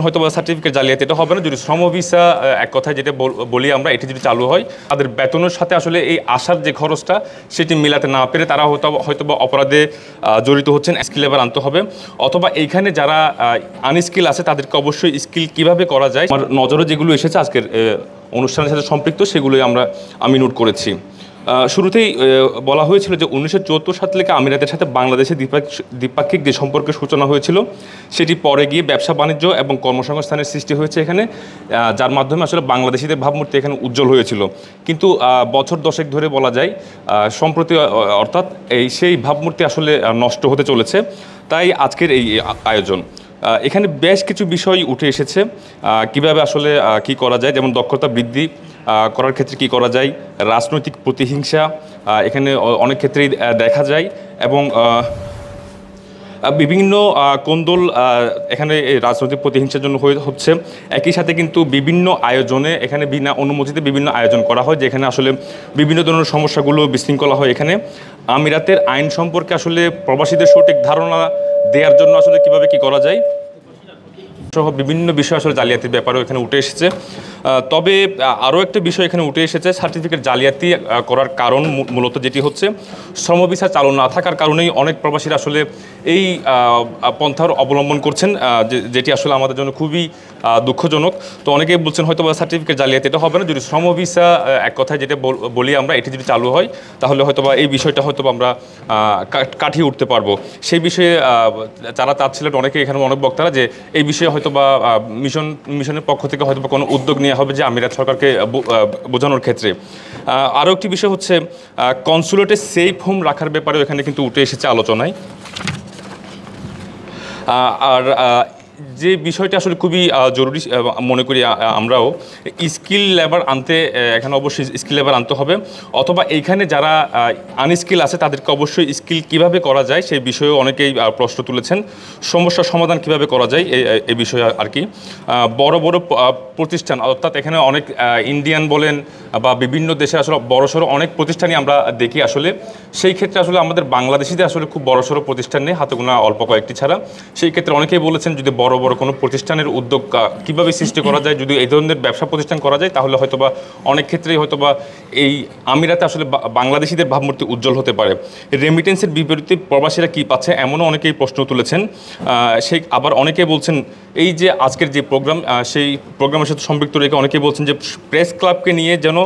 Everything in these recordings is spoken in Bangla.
হয়তো সার্টিফিকেট জালিয়াতি এটা হবে না যদি শ্রম ভিসা এক কথায় যেটা বলি আমরা এটি যদি চালু হয় তাদের বেতনের সাথে আসলে এই আসার যে খরচটা সেটি মেলাতে না পেরে তারা হয়তো অপরাধে জড়িত হচ্ছেন। স্কিল লেবার আনতে হবে অথবা এইখানে যারা আনস্কিল আছে তাদেরকে অবশ্যই স্কিল কিভাবে করা যায় আমার নজরে যেগুলো এসেছে আজকের অনুষ্ঠানের সাথে সম্পৃক্ত সেগুলোই আমি নোট করেছি। শুরুতেই বলা হয়েছিল যে 1974 সাল থেকে আমিরাতের সাথে বাংলাদেশের দ্বিপাক্ষিক যে সম্পর্কের সূচনা হয়েছিল সেটি পরে গিয়ে ব্যবসা বাণিজ্য এবং কর্মসংস্থানের সৃষ্টি হয়েছে এখানে, যার মাধ্যমে আসলে বাংলাদেশিদের ভাবমূর্তি এখানে উজ্জ্বল হয়েছিল। কিন্তু বছর দশেক ধরে বলা যায় সম্প্রতি অর্থাৎ সেই ভাবমূর্তি আসলে নষ্ট হতে চলেছে। তাই আজকের এই আয়োজন এখানে বেশ কিছু বিষয় উঠে এসেছে কিভাবে আসলে কি করা যায়, যেমন দক্ষতা বৃদ্ধি করার ক্ষেত্রে কি করা যায়, রাজনৈতিক প্রতিহিংসা এখানে অনেক ক্ষেত্রেই দেখা যায় এবং বিভিন্ন কোন্দল এখানে রাজনৈতিক প্রতিহিংসার জন্য হচ্ছে। একই সাথে কিন্তু বিভিন্ন আয়োজনে এখানে বিনা অনুমতিতে বিভিন্ন আয়োজন করা হয় যেখানে আসলে বিভিন্ন ধরনের সমস্যাগুলো বিশৃঙ্খলা হয়। এখানে আমিরাতের আইন সম্পর্কে আসলে প্রবাসীদের সঠিক ধারণা দেওয়ার জন্য আসলে কিভাবে কি করা যায় সহ বিভিন্ন বিষয় আসলে জালিয়াতির ব্যাপারেও এখানে উঠে এসেছে। তবে আরও একটা বিষয় এখানে উঠে এসেছে, সার্টিফিকেট জালিয়াতি করার কারণ মূলত যেটি হচ্ছে শ্রম ভিসা চালু না থাকার কারণেই অনেক প্রবাসীরা আসলে এই পন্থার অবলম্বন করছেন, যেটি আসলে আমাদের জন্য খুবই দুঃখজনক। তো অনেকেই বলছেন হয়তো সার্টিফিকেট জালিয়াতি এটা হবে না যদি শ্রম ভিসা এক কথায় যেটা বলি আমরা এটি যদি চালু হয় তাহলে হয়তো এই বিষয়টা হয়তো আমরা কাটিয়ে উঠতে পারবো। সেই বিষয়ে যারা চাচ্ছিলেন অনেকে এখানে অনেক বক্তারা যে এই বিষয়ে হয়তো মিশনের পক্ষ থেকে হয়তো কোনো উদ্যোগ নেওয়া হবে যে আমিরাত সরকারকে বোঝানোর ক্ষেত্রে। আরও একটি বিষয় হচ্ছে কনসুলেটে সেফ হোম রাখার ব্যাপারেও এখানে কিন্তু উঠে এসেছে আলোচনায়। আর যে বিষয়টা আসলে খুবই জরুরি মনে করি আমরাও, স্কিল লেবার আনতে এখানে অবশ্যই স্কিল লেবার আনতে হবে অথবা এইখানে যারা আনস্কিল আছে তাদেরকে অবশ্যই স্কিল কিভাবে করা যায় সেই বিষয়েও অনেকেই প্রশ্ন তুলেছেন। সমস্যার সমাধান কিভাবে করা যায় এই বিষয়ে আর কি। বড় বড় প্রতিষ্ঠান অর্থাৎ এখানে অনেক ইন্ডিয়ান বলেন বা বিভিন্ন দেশে আসলে বড়সড় অনেক প্রতিষ্ঠানই আমরা দেখি আসলে, সেই ক্ষেত্রে আসলে আমাদের বাংলাদেশিদের আসলে খুব বড়সড় প্রতিষ্ঠান নেই, হাতে গোনা অল্প কয়েকটি ছাড়া। সেই ক্ষেত্রে অনেকেই বলেছেন যদি বড় বড় কোনো প্রতিষ্ঠানের উদ্যোগ কীভাবে সৃষ্টি করা যায়, যদি এই ধরনের ব্যবসা প্রতিষ্ঠান করা যায় তাহলে হয়তোবা অনেক ক্ষেত্রেই হয়তোবা এই আমিরাতে আসলে বাংলাদেশিদের ভাবমূর্তি উজ্জ্বল হতে পারে। রেমিটেন্সের বিপরীতে প্রবাসীরা কী পাচ্ছে এমনও অনেকেই প্রশ্ন তুলেছেন। সেই আবার অনেকেই বলছেন এই যে আজকের যে প্রোগ্রাম সেই প্রোগ্রামের সাথে সম্পৃক্ত রেখে অনেকেই বলছেন যে প্রেস ক্লাবকে নিয়ে যেন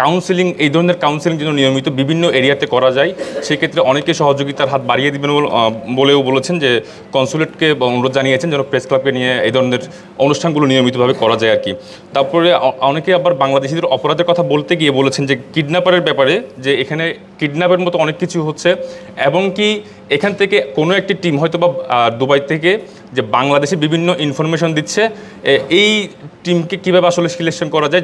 কাউন্সেলিং এই ধরনের কাউন্সেলিং যেন নিয়মিত বিভিন্ন এরিয়াতে করা যায়, সেক্ষেত্রে অনেকে সহযোগিতার হাত বাড়িয়ে দেবেন বলেও বলেছেন যে কনসুলেটকে অনুরোধ জানিয়েছেন যেন প্রেস ক্লাবকে নিয়ে এই ধরনের অনুষ্ঠানগুলো নিয়মিতভাবে করা যায় আর কি। তারপরে অনেকে আবার বাংলাদেশিদের অপরাধের কথা বলতে গিয়ে বলেছেন যে কিডন্যাপারের ব্যাপারে, যে এখানে কিডন্যাপের মতো অনেক কিছু হচ্ছে এবং কি এখান থেকে কোনো একটি টিম হয়তো বা দুবাই থেকে যে বাংলাদেশে বিভিন্ন ইনফরমেশন দিচ্ছে, এই টিমকে কীভাবে আসলে সিলেকশন করা যায়,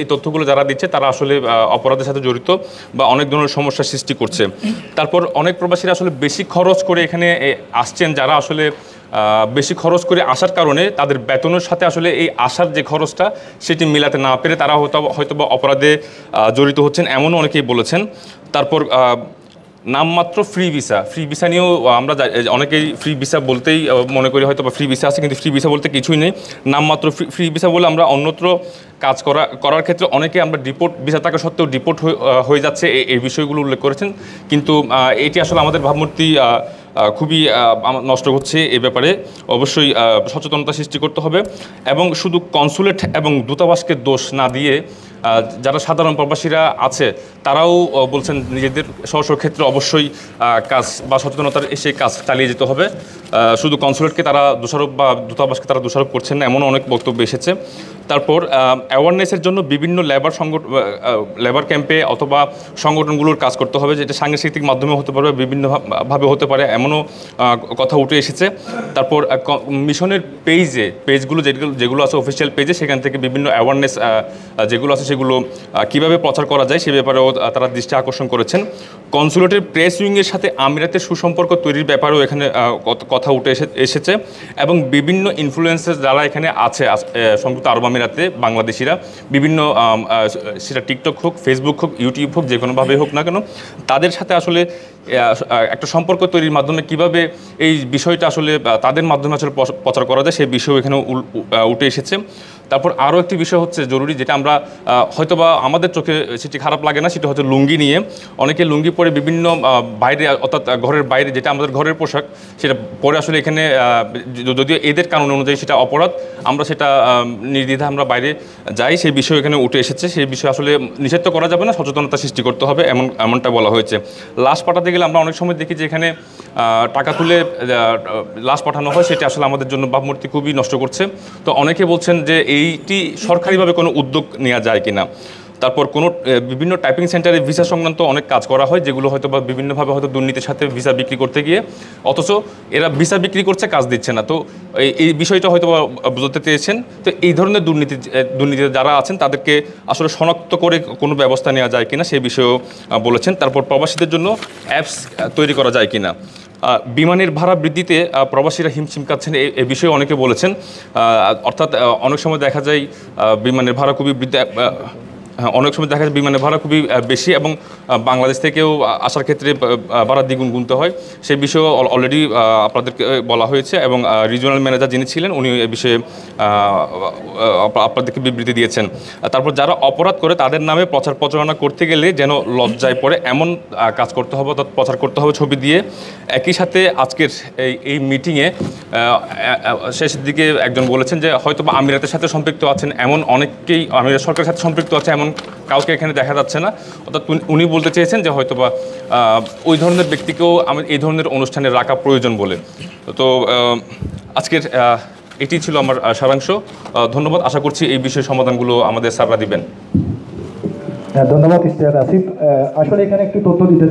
এই তথ্যগুলো যারা দিচ্ছে তারা আসলে অপরাধের সাথে জড়িত বা অনেক ধরনের সমস্যার সৃষ্টি করছে। তারপর অনেক প্রবাসীরা আসলে বেশি খরচ করে এখানে আসছেন, যারা আসলে বেশি খরচ করে আসার কারণে তাদের বেতনের সাথে আসলে এই আসার যে খরচটা সেটি মেলাতে না পেরে তারা হয়তো বা অপরাধে জড়িত হচ্ছেন এমনও অনেকেই বলেছেন। তারপর নামমাত্র ফ্রি ভিসা নিয়েও আমরা অনেকেই ফ্রি ভিসা বলতেই মনে করি হয়তো বা ফ্রি ভিসা আছে, কিন্তু ফ্রি ভিসা বলতে কিছুই নেই। নামমাত্র ফ্রি ভিসা বলে আমরা অন্যত্র কাজ করার ক্ষেত্রে অনেকে আমরা ডিপোর্ট ভিসা থাকা সত্ত্বেও ডিপোর্ট হয়ে যাচ্ছে, এই বিষয়গুলো উল্লেখ করেছেন। কিন্তু এটি আসলে আমাদের ভাবমূর্তি খুবই নষ্ট হচ্ছে, এ ব্যাপারে অবশ্যই সচেতনতা সৃষ্টি করতে হবে এবং শুধু কনসুলেট এবং দূতাবাসকে দোষ না দিয়ে যারা সাধারণ প্রবাসীরা আছে তারাও বলছেন নিজেদের স্ব ক্ষেত্রে অবশ্যই কাজ বা সচেতনতার সেই কাজ চালিয়ে যেতে হবে। শুধু কনসুলেটকে তারা দোষারোপ বা দূতাবাসকে তারা দোষারোপ করছেন না, এমন অনেক বক্তব্য এসেছে। তারপর অ্যাওয়ারনেসের জন্য বিভিন্ন লেবার ক্যাম্পে অথবা সংগঠনগুলোর কাজ করতে হবে, যেটা সাংস্কৃতিক মাধ্যমে হতে পারে, বিভিন্নভাবে হতে পারে, এমনও কথা উঠে এসেছে। তারপর মিশনের পেজগুলো যেগুলো আছে অফিসিয়াল পেজে, সেখান থেকে বিভিন্ন অ্যাওয়ারনেস যেগুলো আছে সেগুলো কীভাবে প্রচার করা যায় সে ব্যাপারেও তারা দৃষ্টি আকর্ষণ করেছেন। কনসুলেটের প্রেস উইংয়ের সাথে আমিরাতের সুসম্পর্ক তৈরির ব্যাপারেও এখানে কথা উঠে এসেছে এবং বিভিন্ন ইনফ্লুয়েন্সার যারা এখানে আছে সংযুক্ত আরব আমিরাতে বাংলাদেশিরা বিভিন্ন সেটা টিকটক হোক, ফেসবুক হোক, ইউটিউব হোক, যে কোনোভাবেই হোক না কেন, তাদের সাথে আসলে একটা সম্পর্ক তৈরির মাধ্যমে কিভাবে এই বিষয়টা আসলে তাদের মাধ্যমে আসলে প্রচার করা যায় সেই বিষয় এখানে উঠে এসেছে। তারপর আরও একটি বিষয় হচ্ছে জরুরি, যেটা আমরা হয়তোবা আমাদের চোখে সেটি খারাপ লাগে না, সেটা হচ্ছে লুঙ্গি নিয়ে। অনেকে লুঙ্গি পরে বিভিন্ন বাইরে, অর্থাৎ ঘরের বাইরে, যেটা আমাদের ঘরের পোশাক, সেটা পরে আসলে এখানে যদিও এদের কানুন অনুযায়ী সেটা অপরাধ, আমরা সেটা নির্দ্বিধায় আমরা বাইরে যাই, সেই বিষয় এখানে উঠে এসেছে। সেই বিষয়ে আসলে নিষেধ করা যাবে না, সচেতনতা সৃষ্টি করতে হবে, এমনটা বলা হয়েছে। লাশ পাঠাতে গেলে আমরা অনেক সময় দেখি যে এখানে টাকা তুলে লাশ পাঠানো হয়, সেটা আসলে আমাদের জন্য ভাবমূর্তি খুবই নষ্ট করছে। তো অনেকে বলছেন যে এইটি সরকারিভাবে কোনো উদ্যোগ নেওয়া যায় কিনা। তারপর কোনো বিভিন্ন টাইপিং সেন্টারে ভিসা সংক্রান্ত অনেক কাজ করা হয়, যেগুলো হয়তো বা বিভিন্নভাবে হয়তো দুর্নীতির সাথে ভিসা বিক্রি করতে গিয়ে, অথচ এরা ভিসা বিক্রি করছে, কাজ দিচ্ছে না। তো এই বিষয়টা হয়তো বুঝতে চেয়েছেন। তো এই ধরনের দুর্নীতি যারা আছেন তাদেরকে আসলে শনাক্ত করে কোনো ব্যবস্থা নেওয়া যায় কিনা সেই বিষয়েও বলেছেন। তারপর প্রবাসীদের জন্য অ্যাপস তৈরি করা যায় কিনা। বিমানের ভাড়া বৃদ্ধিতে প্রবাসীরা হিমশিম খাচ্ছেন, এ বিষয়ে অনেকে বলেছেন। অর্থাৎ অনেক সময় দেখা যায় বিমানের ভাড়া খুবই অনেক সময় দেখা যায় বিমানের ভাড়া খুবই বেশি এবং বাংলাদেশ থেকেও আসার ক্ষেত্রে ভাড়া দ্বিগুণ গুনতে হয়। সেই বিষয়ে অলরেডি আপনাদেরকে বলা হয়েছে এবং রিজিওনাল ম্যানেজার যিনি ছিলেন উনি এ বিষয়ে আপনাদেরকে বিবৃতি দিয়েছেন। তারপর যারা অপরাধ করে তাদের নামে প্রচারণা করতে গেলে যেন লজ্জায় পড়ে এমন কাজ করতে হবে, অর্থাৎ প্রচার করতে হবে ছবি দিয়ে। একই সাথে আজকের এই মিটিংয়ে শেষের দিকে একজন বলেছেন যে হয়তো বা আমিরাতের সাথে সম্পৃক্ত আছেন এমন অনেককেই, আমিরাত সরকারের সাথে সম্পৃক্ত আছে এমন কাউকে এখানে দেখা যাচ্ছে না। অর্থাৎ উনি বলতে চেয়েছেন যে হয়তো বা ওই ধরনের ব্যক্তিকেও এই ধরনের অনুষ্ঠানে রাখা প্রয়োজন বলে। তো আজকের এটি ছিল আমার সারাংশ। ধন্যবাদ। আশা করছি এই বিষয়ে সমাধানগুলো আমাদের স্যাররা দিবেন। ধন্যবাদ ইশতিয়াক আসিফ। আসলে এখানে একটি তথ্য দিতে চাই।